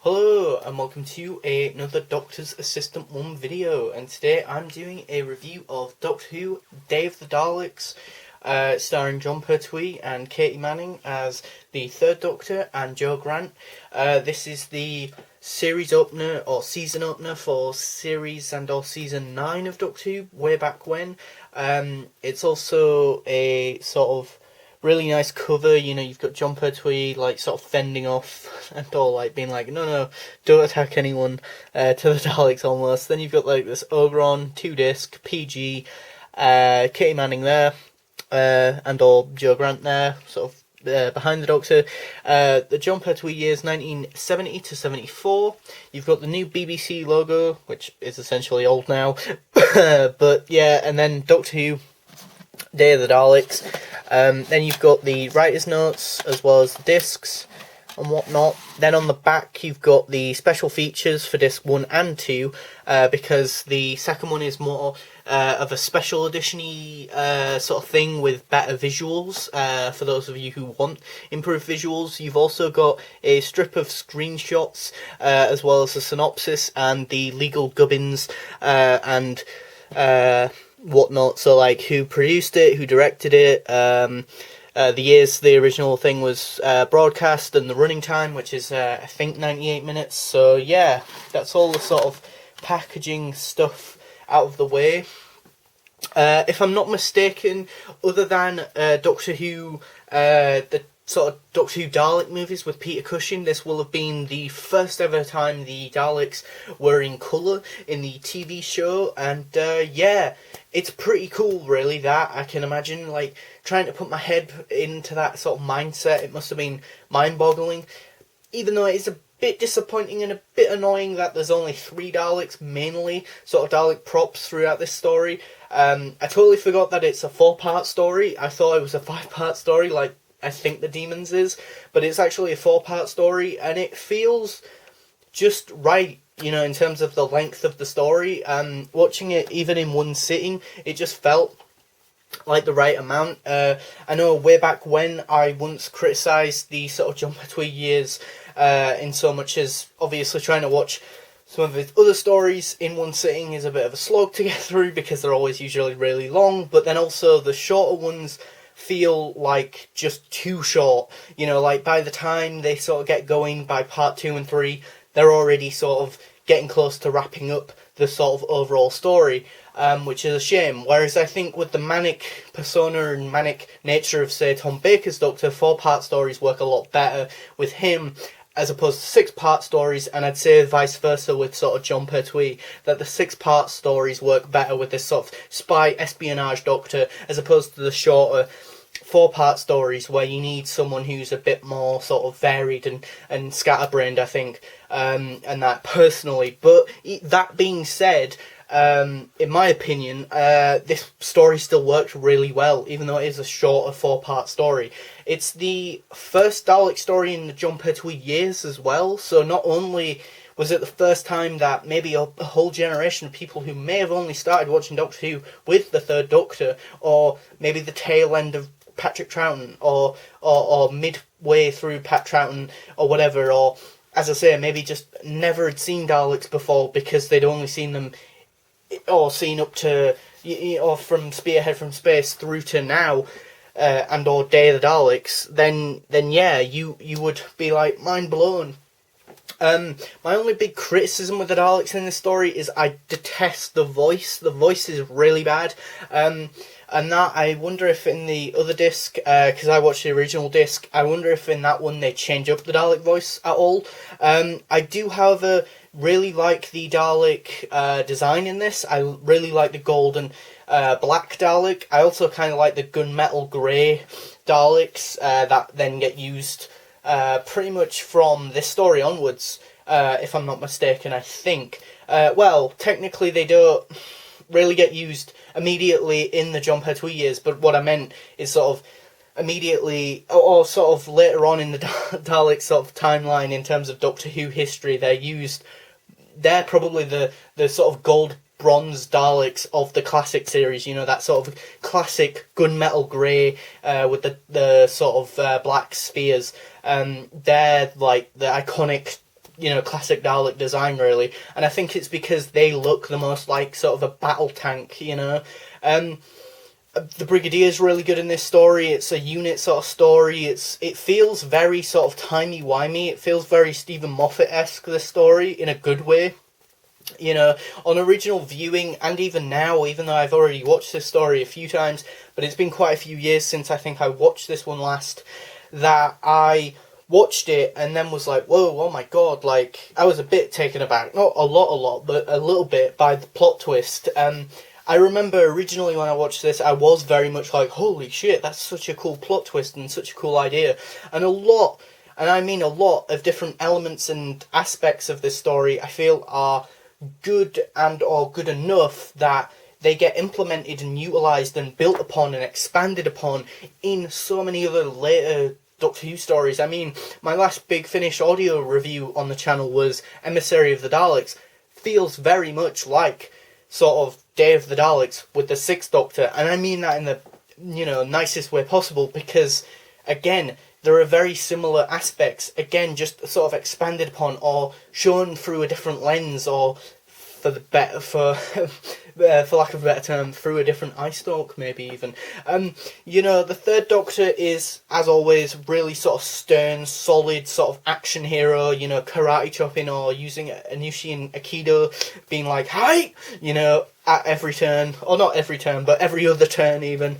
Hello and welcome to another Doctor's Assistant 1 video, and today I'm doing a review of Doctor Who Day of the Daleks, starring Jon Pertwee and Katie Manning as the Third Doctor and Jo Grant. This is the series opener or season opener for series and or season 9 of Doctor Who way back when. It's also a sort of really nice cover, you've got Jon Pertwee like sort of fending off and all, like being like, no, don't attack anyone, to the Daleks almost. Then you've got like this Ogron 2-disc PG, Katie Manning there, and all Jo Grant there, sort of behind the Doctor. The Jon Pertwee years 1970 to 74. You've got the new BBC logo, which is essentially old now, but yeah, and then Doctor Who Day of the Daleks. Then you've got the writer's notes as well as the discs and whatnot. Then on the back you've got the special features for disc 1 and 2, because the second one is more of a special edition-y sort of thing with better visuals, for those of you who want improved visuals. You've also got a strip of screenshots, as well as a synopsis and the legal gubbins and whatnot, so like who produced it, who directed it, the years the original thing was broadcast, and the running time, which is I think 98 minutes. So yeah, that's all the sort of packaging stuff out of the way. If I'm not mistaken, other than Doctor Who, the sort of Doctor Who Dalek movies with Peter Cushing, this will have been the first ever time the Daleks were in colour in the TV show, and yeah, it's pretty cool really. That I can imagine, like, trying to put my head into that sort of mindset, it must have been mind-boggling, even though it is a bit disappointing and a bit annoying that there's only 3 Daleks, mainly sort of Dalek props throughout this story. I totally forgot that it's a 4-part story. I thought it was a 5-part story, like I think the Demons is, but it's actually a 4-part story, and it feels just right, in terms of the length of the story. Watching it even in one sitting, it just felt like the right amount. I know way back when I once criticised the sort of Jon Pertwee years, in so much as obviously trying to watch some of his other stories in one sitting is a bit of a slog to get through because they're always usually really long, but then also the shorter ones feel like just too short. Like by the time they sort of get going by part 2 and 3, they're already sort of getting close to wrapping up the sort of overall story, which is a shame. Whereas I think with the manic persona and manic nature of, say, Tom Baker's Doctor, 4-part stories work a lot better with him as opposed to 6-part stories, and I'd say vice versa with sort of Jon Pertwee, that the 6-part stories work better with this sort of spy espionage Doctor as opposed to the shorter 4-part stories where you need someone who's a bit more sort of varied and scatterbrained, I think, and that personally. But that being said, in my opinion, this story still worked really well, even though it is a shorter 4-part story. It's the first Dalek story in the Jon Pertwee years as well, so not only was it the first time that maybe a whole generation of people who may have only started watching Doctor Who with the Third Doctor, or maybe the tail end of Patrick Troughton, or midway through Pat Troughton, or whatever, or, as I say, maybe just never had seen Daleks before because they'd only seen them, or seen up to, or from Spearhead from Space through to now, and or Day of the Daleks, then yeah, you would be like mind blown. My only big criticism with the Daleks in this story is I detest the voice. The voice is really bad. And that, I wonder if in the other disc, because I watched the original disc, I wonder if in that one they change up the Dalek voice at all. I do, however, really like the Dalek design in this. I really like the gold and black Dalek. I also kind of like the gunmetal grey Daleks that then get used pretty much from this story onwards, if I'm not mistaken, I think. Well, technically they don't really get used immediately in the Jon Pertwee years, but what I meant is sort of immediately, or sort of later on in the Dalek sort of timeline in terms of Doctor Who history, they're probably the sort of gold bronze Daleks of the classic series, that sort of classic gunmetal grey with the sort of black spheres. They're like the iconic classic Dalek design, really. And I think it's because they look the most like sort of a battle tank, The Brigadier's really good in this story. It's a unit sort of story. It feels very sort of timey-wimey. It feels very Stephen Moffat-esque, this story, in a good way. On original viewing, and even now, even though I've already watched this story a few times, but it's been quite a few years since I think I watched this one last, that I watched it and then was like, whoa, oh my god, like, I was a bit taken aback. Not a lot, but a little bit by the plot twist. I remember originally when I watched this, I was very much like, holy shit, that's such a cool plot twist and such a cool idea. And I mean a lot of different elements and aspects of this story I feel are good or good enough that they get implemented and utilised and built upon and expanded upon in so many other later Doctor Who stories. I mean, my last big finished audio review on the channel was Emissary of the Daleks. Feels very much like sort of Day of the Daleks with the Sixth Doctor, and I mean that in the nicest way possible, because again, there are very similar aspects, again, just sort of expanded upon or shown through a different lens, or for lack of a better term, through a different eye stalk, maybe even. The Third Doctor is, as always, really sort of stern, solid, sort of action hero, karate chopping or using Anushi Aikido, being like, hi! At every turn, or not every turn, but every other turn even,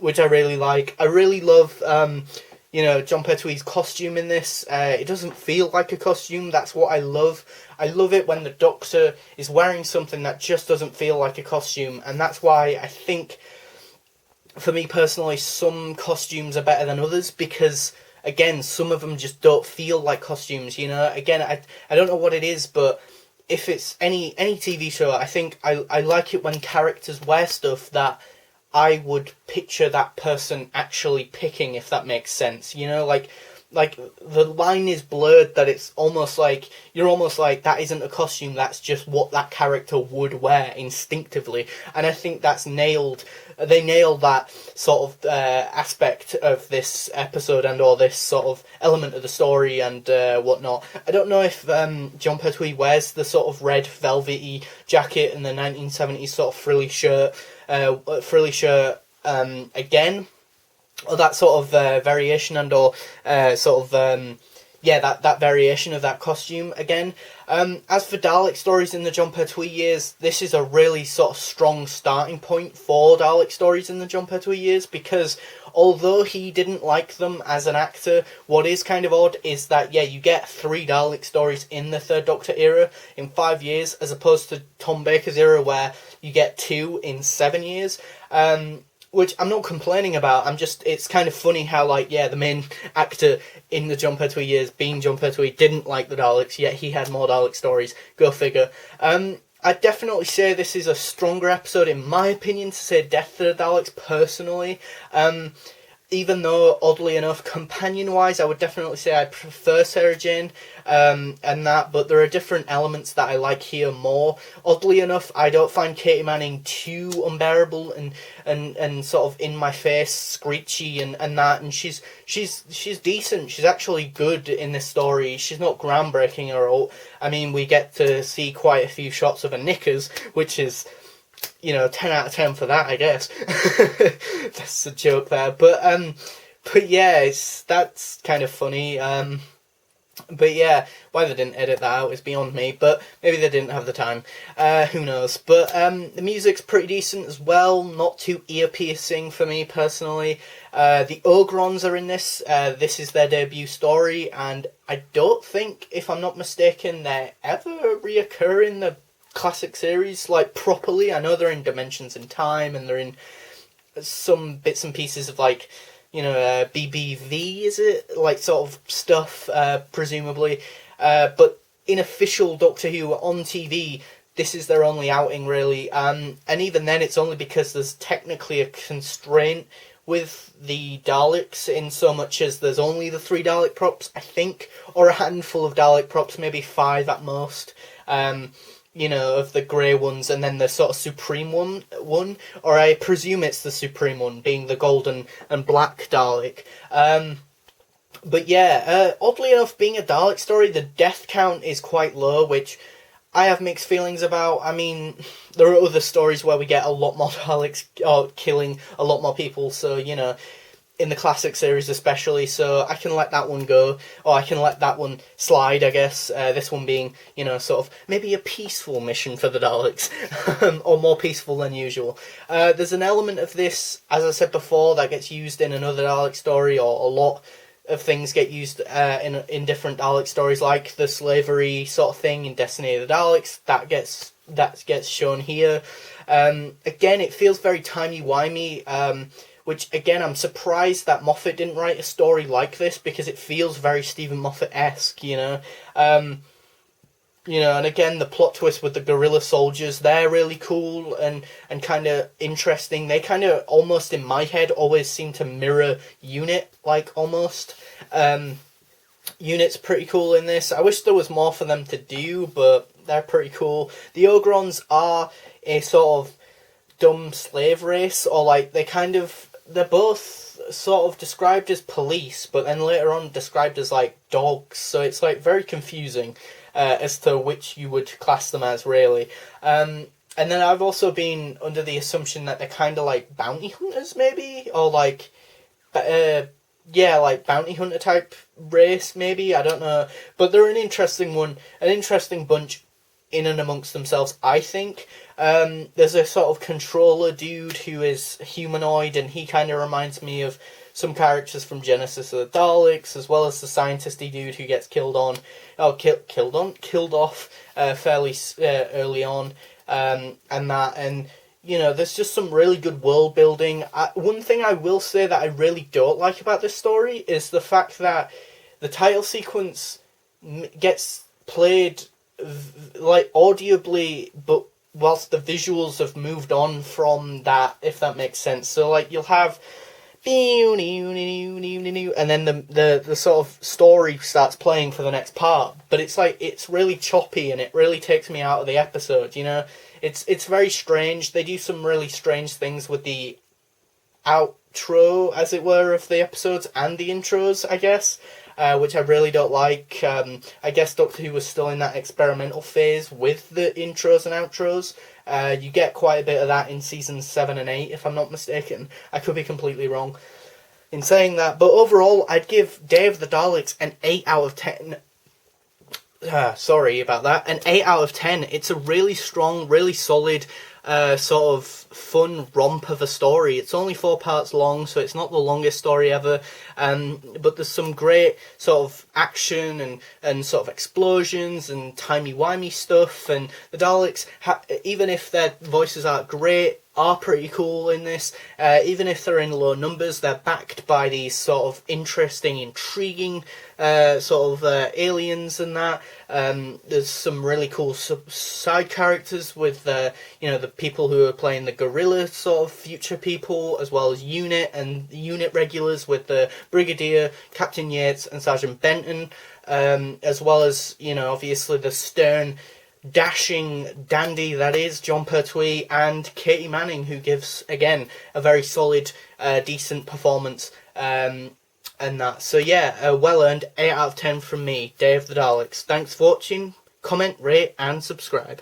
which I really like. I really love, John Pertwee's costume in this. It doesn't feel like a costume, that's what I love. I love it when the Doctor is wearing something that just doesn't feel like a costume, and that's why I think, for me personally, some costumes are better than others, because, again, some of them just don't feel like costumes, Again, I don't know what it is, but if it's any TV show, I think I like it when characters wear stuff that I would picture that person actually picking, if that makes sense. Like the line is blurred that it's almost like, you're almost like, that isn't a costume, that's just what that character would wear instinctively. And I think that's nailed. They nailed that sort of aspect of this episode and or this sort of element of the story and whatnot. I don't know if John Pertwee wears the sort of red velvety jacket and the 1970s sort of frilly shirt again, or that sort of variation and or that variation of that costume again. As for Dalek stories in the John Pertwee years, this is a really sort of strong starting point for Dalek stories in the John Pertwee years, because although he didn't like them as an actor, what is kind of odd is that, you get 3 Dalek stories in the Third Doctor era in 5 years, as opposed to Tom Baker's era where you get 2 in 7 years. Which I'm not complaining about, it's kind of funny how, the main actor in the John Pertwee years, being John Pertwee, didn't like the Daleks, yet he had more Dalek stories. Go figure. I'd definitely say this is a stronger episode, in my opinion, to say Death to the Daleks, personally. Even though, oddly enough, companion-wise, I would definitely say I prefer Sarah Jane and that, but there are different elements that I like here more. Oddly enough, I don't find Katie Manning too unbearable and sort of in-my-face, screechy and that, and she's decent. She's actually good in this story. She's not groundbreaking or all. I mean, we get to see quite a few shots of her knickers, which is 10 out of 10 for that, I guess. That's a joke there. But yeah, that's kind of funny. But yeah, why they didn't edit that out is beyond me, but maybe they didn't have the time. Who knows? But the music's pretty decent as well, not too ear-piercing for me personally. The Ogrons are in this. This is their debut story, and I don't think, if I'm not mistaken, they ever reoccur in the classic series, properly. I know they're in Dimensions in Time, and they're in some bits and pieces of, BBV, is it? Sort of stuff, presumably. But in official Doctor Who on TV, this is their only outing, really. And even then, it's only because there's technically a constraint with the Daleks, in so much as there's only the 3 Dalek props, I think, or a handful of Dalek props, maybe 5 at most. Of the grey ones, and then the sort of Supreme one, or I presume it's the Supreme one, being the golden and black Dalek. But yeah, oddly enough, being a Dalek story, the death count is quite low, which I have mixed feelings about. I mean, there are other stories where we get a lot more Daleks killing a lot more people, so, you know, in the classic series especially, so I can let that one go, or I can let that one slide, I guess. This one being, you know, sort of maybe a peaceful mission for the Daleks, or more peaceful than usual. There's an element of this, as I said before, that gets used in another Dalek story, or a lot of things get used in different Dalek stories, like the slavery sort of thing in Destiny of the Daleks. That gets shown here. Again, it feels very timey-wimey, which, again, I'm surprised that Moffat didn't write a story like this, because it feels very Stephen Moffat-esque, you know. You know, and again, the plot twist with the guerrilla soldiers, they're really cool and kind of interesting. They kind of, almost in my head, always seem to mirror Unit, like, almost. Unit's pretty cool in this. I wish there was more for them to do, but they're pretty cool. The Ogrons are a sort of dumb slave race, or, like, they're both sort of described as police, but then later on described as, like, dogs, so it's, like, very confusing as to which you would class them as, really. And then I've also been under the assumption that they're kind of like bounty hunters, maybe? Or like, yeah, like bounty hunter type race, maybe? I don't know. But they're an interesting bunch in and amongst themselves, I think. There's a sort of controller dude who is humanoid, and he kind of reminds me of some characters from Genesis of the Daleks, as well as the scientisty dude who gets killed off fairly early on, and you know, there's just some really good world building. One thing I will say that I really don't like about this story is the fact that the title sequence gets played like audibly, but whilst the visuals have moved on from that, if that makes sense. So like you'll have and then the sort of story starts playing for the next part, but it's like, it's really choppy and it really takes me out of the episode, you know. It's very strange. They do some really strange things with the outro, as it were, of the episodes and the intros, I guess, which I really don't like. I guess Doctor Who was still in that experimental phase with the intros and outros. You get quite a bit of that in seasons 7 and 8, if I'm not mistaken. I could be completely wrong in saying that, but overall, I'd give Day of the Daleks an 8 out of 10. Sorry about that. An 8 out of 10. It's a really strong, really solid, sort of fun romp of a story. It's only 4 parts long, so it's not the longest story ever, but there's some great sort of action and sort of explosions and timey-wimey stuff, and the Daleks, even if their voices aren't great, are pretty cool in this. Even if they're in low numbers, they're backed by these sort of interesting, intriguing sort of aliens and that. There's some really cool side characters with you know, the people who are playing the gorilla sort of future people, as well as Unit and Unit regulars with the Brigadier, Captain Yates and Sergeant Benton, as well as, you know, obviously the stern, dashing dandy that is John Pertwee, and Katie Manning, who gives, again, a very solid, decent performance, and that. So yeah, well earned, 8 out of 10 from me, Day of the Daleks. Thanks for watching, comment, rate and subscribe.